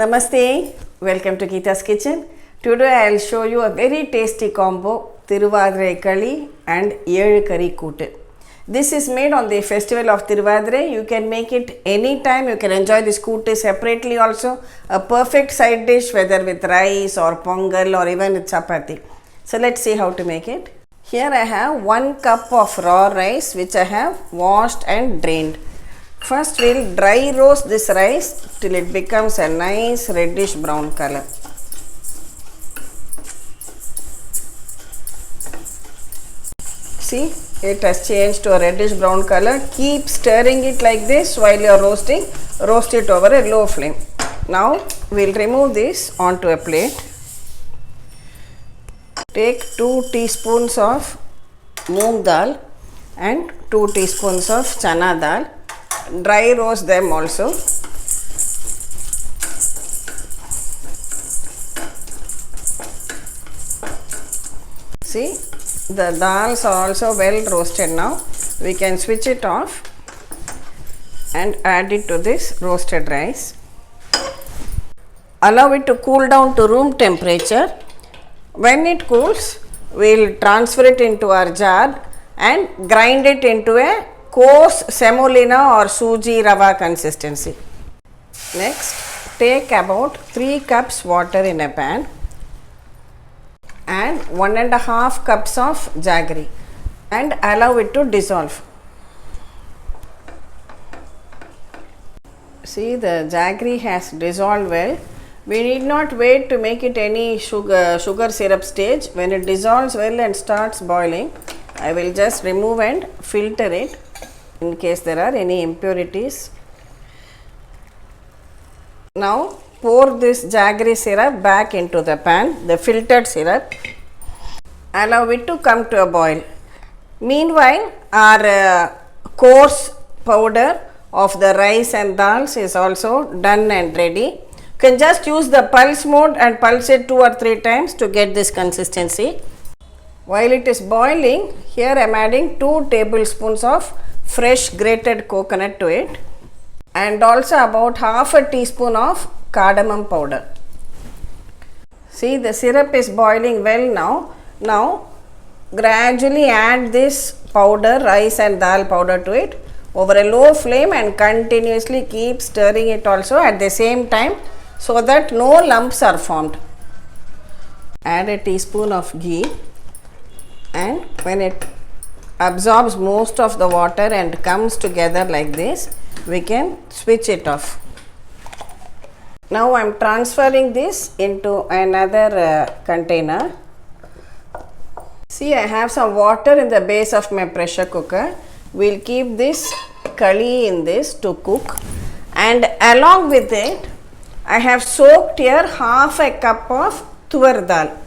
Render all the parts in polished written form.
Namaste, welcome to Geeta's Kitchen. Today I will show you a very tasty combo, Thiruvadirai Kali and Kari Kootu. This is made on the festival of Thiruvadirai. You can make it anytime. You can enjoy this kootu separately also. A perfect side dish whether with rice or pongal or even with chapati. So let's see how to make it. Here I have 1 cup of raw rice which I have washed and drained. First we will dry roast this rice till it becomes a nice reddish brown color. See, it has changed to a reddish brown color. Keep stirring it like this while you are roasting. Roast it over a low flame. Now we will remove this onto a plate. Take 2 teaspoons of Moongdal and 2 teaspoons of Channa Dal. Dry roast them also. See, the dals are also well roasted now. We can switch it off and add it to this roasted rice. Allow it to cool down to room temperature. When it cools, we will transfer it into our jar and grind it into a coarse semolina or suji rava consistency. Next, take about 3 cups water in a pan and 1.5 cups of jaggery and allow it to dissolve. See, the jaggery has dissolved well. We need not wait to make it any sugar syrup stage. When it dissolves well and starts boiling, I will just remove and filter it in case there are any impurities. Now pour this jaggery syrup back into the pan, the filtered syrup. Allow it to come to a boil. Meanwhile, our coarse powder of the rice and dals is also done and ready. You can just use the pulse mode and pulse it 2 or 3 times to get this consistency. While it is boiling, here I am adding 2 tablespoons of fresh grated coconut to it and also about half a teaspoon of cardamom powder. See, the syrup is boiling well now. Now gradually add this powder, rice and dal powder to it over a low flame and continuously keep stirring it also at the same time so that no lumps are formed. Add a teaspoon of ghee and when it absorbs most of the water and comes together like this, we can switch it off. Now I am transferring this into another container. See, I have some water in the base of my pressure cooker. We will keep this kali in this to cook, and along with it I have soaked here half a cup of Tura Dal.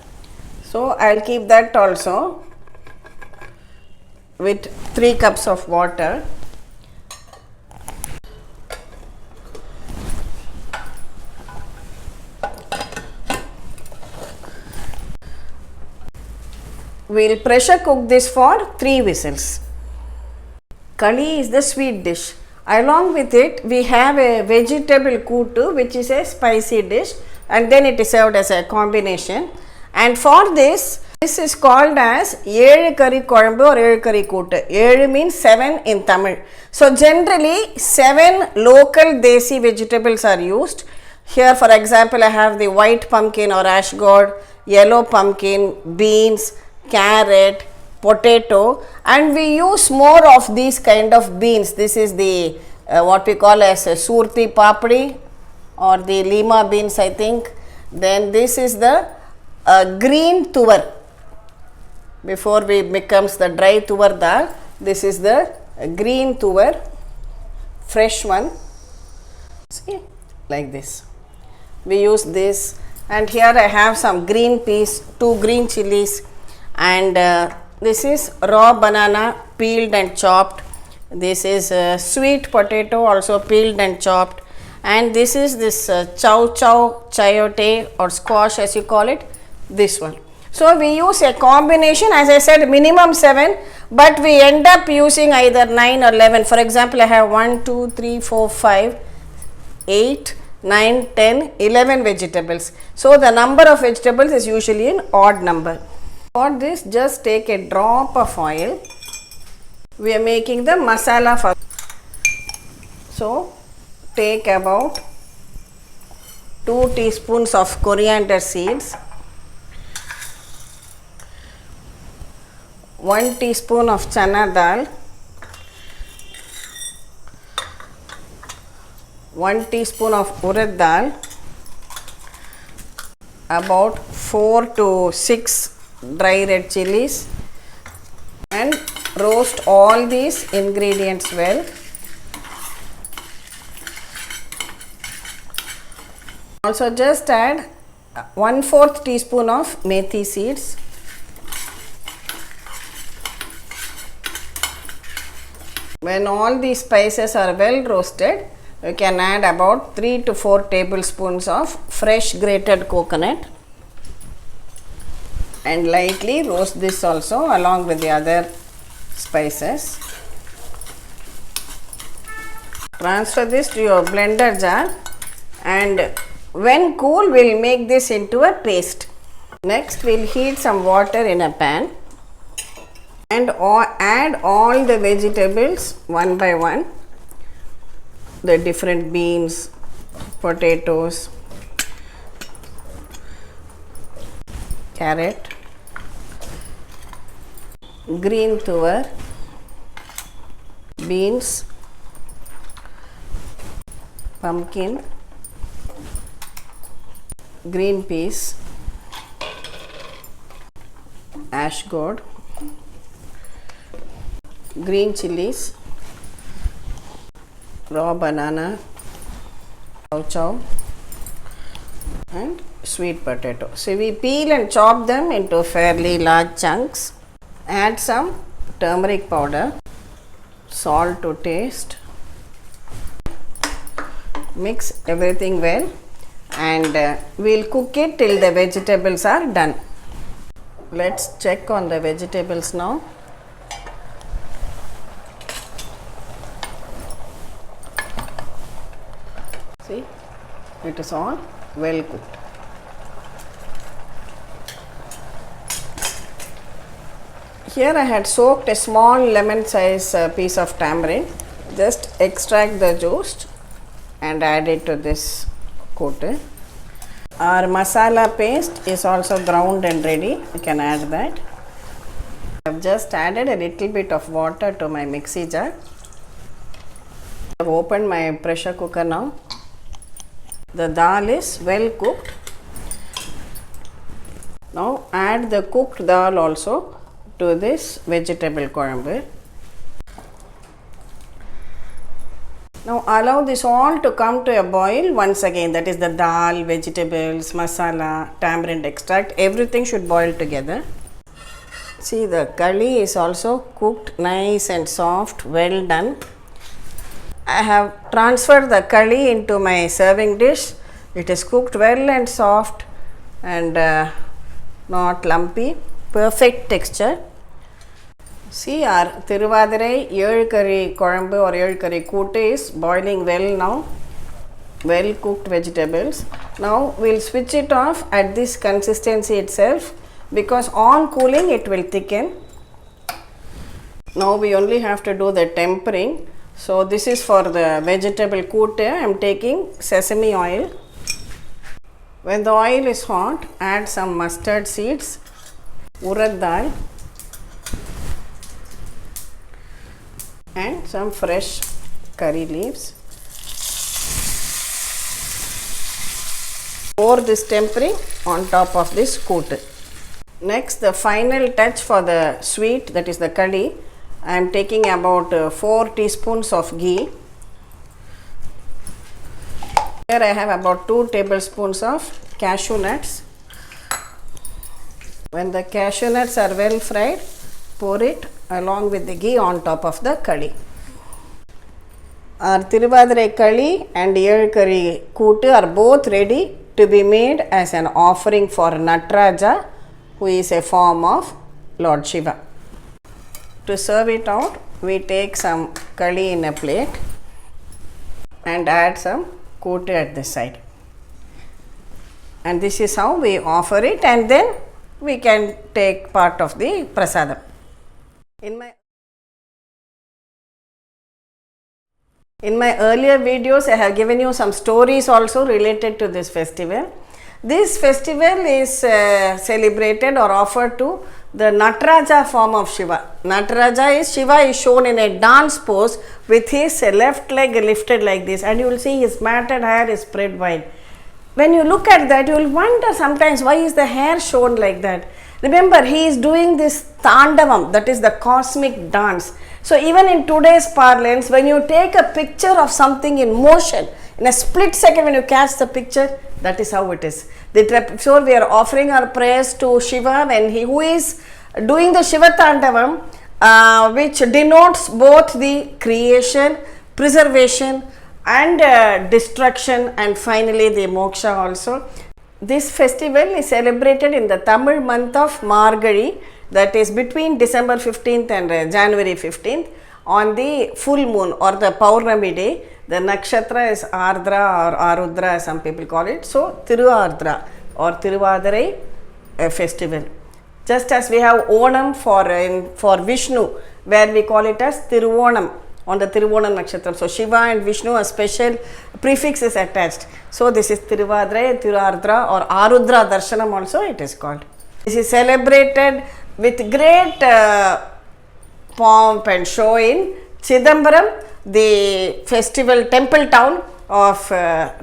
So I will keep that also with 3 cups of water. We will pressure cook this for 3 whistles. Kali is the sweet dish. Along with it, we have a vegetable kootu, which is a spicy dish, and then it is served as a combination. And for this is called as Kari Kootu or Kari Kootu. 7 means 7 in Tamil. So generally 7 local desi vegetables are used. Here for example, I have the white pumpkin or ash gourd, yellow pumpkin, beans, carrot, potato, and we use more of these kind of beans. This is the what we call as a surti papdi or the lima beans, I think. Then this is the green tuvar. Before we becomes the dry tuvar dal, this is the green tuvar, fresh one. See, like this. We use this, and here I have some green peas, 2 green chillies, and this is raw banana peeled and chopped. This is sweet potato also peeled and chopped, and this is this chow chayote or squash as you call it, this one. So we use a combination, as I said, minimum 7, but we end up using either 9 or 11. For example, I have 1, 2, 3, 4, 5, 8, 9, 10, 11 vegetables. So the number of vegetables is usually an odd number. For this, just take a drop of oil. We are making the masala first. So take about 2 teaspoons of coriander seeds, 1 teaspoon of Channa Dal, 1 teaspoon of Urad Dal, about 4 to 6 dry red chillies, and roast all these ingredients well. Also just add 1/4 teaspoon of methi seeds, when all these spices are well roasted, you can add about 3 to 4 tablespoons of fresh grated coconut and lightly roast this also along with the other spices. Transfer this to your blender jar, and when cool, we'll make this into a paste. Next, we'll heat some water in a pan and add all the vegetables one by one. The different beans, potatoes, carrot, green tuber, beans, pumpkin, green peas, ash gourd, green chillies, raw banana, chow and sweet potato. So we peel and chop them into fairly large chunks. Add some turmeric powder, salt to taste. Mix everything well, and we'll cook it till the vegetables are done. Let's check on the vegetables now. See, it is all well cooked. Here I had soaked a small lemon size piece of tamarind. Just extract the juice and add it to this kootu. Our masala paste is also ground and ready. You can add that. I have just added a little bit of water to my mixie jar. I have opened my pressure cooker now. The dal is well cooked. Now add the cooked dal also to this vegetable korambu. Now allow this all to come to a boil once again, that is the dal, vegetables, masala, tamarind extract, everything should boil together. See, the curry is also cooked nice and soft, well done. I have transferred the curry into my serving dish. It is cooked well and soft and not lumpy, perfect texture. See, our Thiruvadirai Kari Korambu or Kari Kootu is boiling well now. Well cooked vegetables. Now we'll switch it off at this consistency itself, because on cooling it will thicken. Now we only have to do the tempering. So this is for the vegetable kootu. I am taking sesame oil. When the oil is hot, add some mustard seeds, urad dal and some fresh curry leaves. Pour this tempering on top of this kootu. Next, the final touch for the sweet, that is the curry. I am taking about 4 teaspoons of ghee. Here I have about 2 tablespoons of cashew nuts. When the cashew nuts are well fried, pour it along with the ghee on top of the curry. Our Thiruvadirai curry and Kari Kootu are both ready to be made as an offering for Nataraja, who is a form of Lord Shiva. To serve it out, we take some curry in a plate and add some kootu at the side. And this is how we offer it, and then we can take part of the prasadam. In my earlier videos, I have given you some stories also related to this festival. This festival is celebrated or offered to the Nataraja form of Shiva. Shiva is shown in a dance pose with his left leg lifted like this, and you will see his matted hair is spread wide. When you look at that, you will wonder sometimes why is the hair shown like that. Remember, he is doing this Tandamam, that is the cosmic dance. So even in today's parlance, when you take a picture of something in motion, in a split second when you catch the picture, that is how it is. So we are offering our prayers to Shiva when who is doing the Shiva Tandavam, which denotes both the creation, preservation and destruction, and finally the moksha also. This festival is celebrated in the Tamil month of Margazhi, that is between December 15th and January 15th, on the full moon or the Paurnami day. The nakshatra is Ardra or Arudra, some people call it. So Tiruvardra or Thiruvadirai festival. Just as we have Onam for Vishnu, where we call it as Tiruvonam on the Tiruvonam nakshatra. So Shiva and Vishnu, a special prefix is attached. So this is Tiruvadirai, Tiruvardra or Arudra Darshanam also it is called. This is celebrated with great pomp and show in Chidambaram, the festival temple town of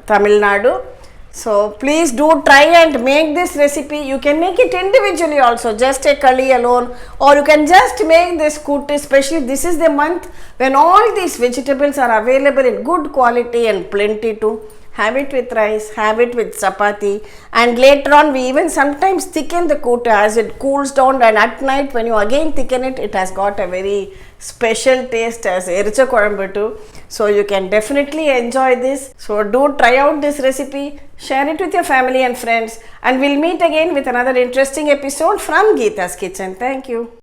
Tamil Nadu. So please do try and make this recipe. You can make it individually also, just a kali alone, or you can just make this kootu. Especially this is the month when all these vegetables are available in good quality and plenty too. Have it with rice, have it with chapati, and later on we even sometimes thicken the kootu as it cools down, and at night when you again thicken it, it has got a very special taste as ericha kodambu too. So you can definitely enjoy this. So do try out this recipe, share it with your family and friends, and we'll meet again with another interesting episode from Geeta's Kitchen. Thank you.